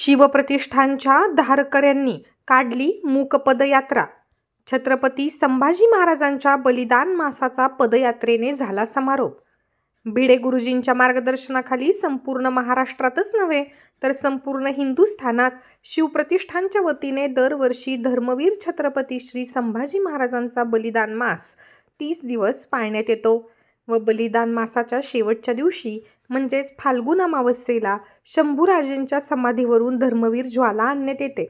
शिवप्रतिष्ठानच्या धारकऱ्यांनी काढली मूक पदयात्रा। छत्रपती संभाजी महाराजांच्या बलिदान मासाचा पदयात्रेने झाला समारोप। भिडे गुरुजींच्या मार्गदर्शनाखाली संपूर्ण महाराष्ट्रातच नव्हे तर संपूर्ण हिंदुस्थानात शिवप्रतिष्ठानच्या वतीने दरवर्षी धर्मवीर छत्रपती श्री संभाजी महाराजांचा बलिदान मास 30 दिवस पाळण्यात येतो व बलिदान मासाच्या शेवटच्या दिवशी म्हणजेच फाल्गुन अमावस्येला शंभूराजेंच्या समाधीवरून धर्मवीर ज्वाला आणण्यात येते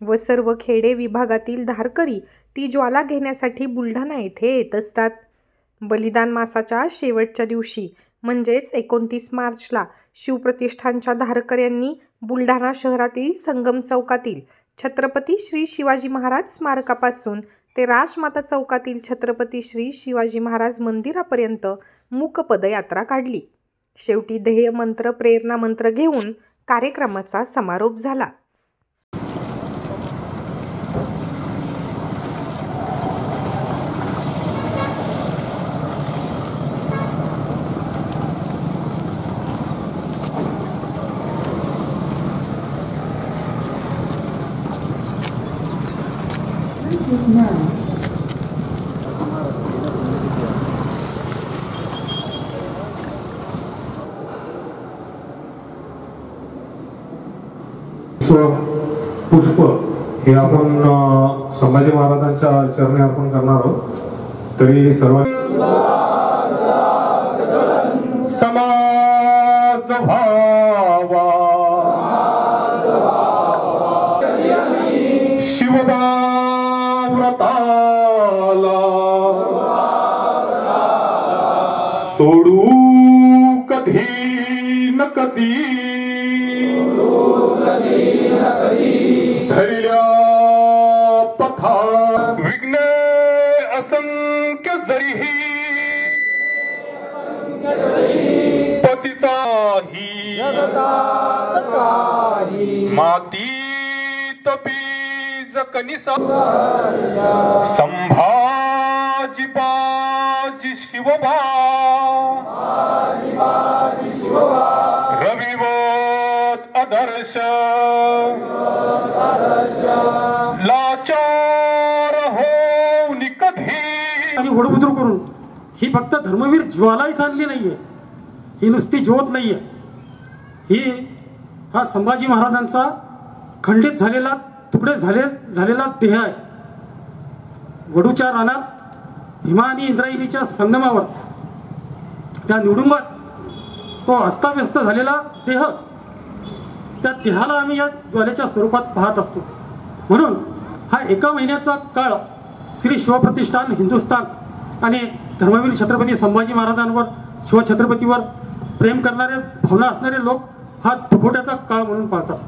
व सर्व खेडे विभागातील धारकरी ती ज्वाला घेण्यासाठी बुलढाणा येथे येत असतात। बलिदान मासाच्या शेवटच्या दिवशी म्हणजेच 29 मार्चला शिवप्रतिष्ठानच्या धारकऱ्यांनी बुलढाणा शहरातील संगम चौकातील छत्रपती श्री शिवाजी महाराज स्मारकापासून ते राजमाता चौकातील छत्रपती श्री शिवाजी महाराज मंदिरापर्यंत मूक पदयात्रा काढली। शेवटी ध्येय मंत्र प्रेरणा मंत्र घेऊन कार्यक्रमाचा समारोप झाला। पुष्प हे आपण संभाजी महाराजांच्या चरणी अर्पण करणार आहोत। तरी सर्व समाज भावा शिवबा व्रताला सोडू कधी न कधी धैर्या पथा विघ्न असंख्य जरीही पतीचाही मातीत बीज कनिसा संभाजी बाजी शिवबा रविवत आदर्श लाचार हो निकधी आणि घोडबुद्रू करून ही फक्त धर्मवीर ज्वाला इथं आणली नाहीये, ही नुसती ज्योत नाहीये, ही हा संभाजी महाराजांचा खंडित झालेला तुकडे झालेला देह आहे। वडूच्या रानात भीमा आणि इंद्रायणीच्या संगमावर त्या निवडुंगात तो अस्ताव्यस्त झालेला देह, त्या देहाला आम्ही या ज्वालेच्या स्वरूपात पाहत असतो। म्हणून हा एका महिन्याचा काळ श्री शिवप्रतिष्ठान हिंदुस्थान आणि धर्मवीर छत्रपती संभाजी महाराजांवर शिवछत्रपतीवर प्रेम करणारे भावना असणारे लोक हा दुखवट्याचा काळ म्हणून पाहतात।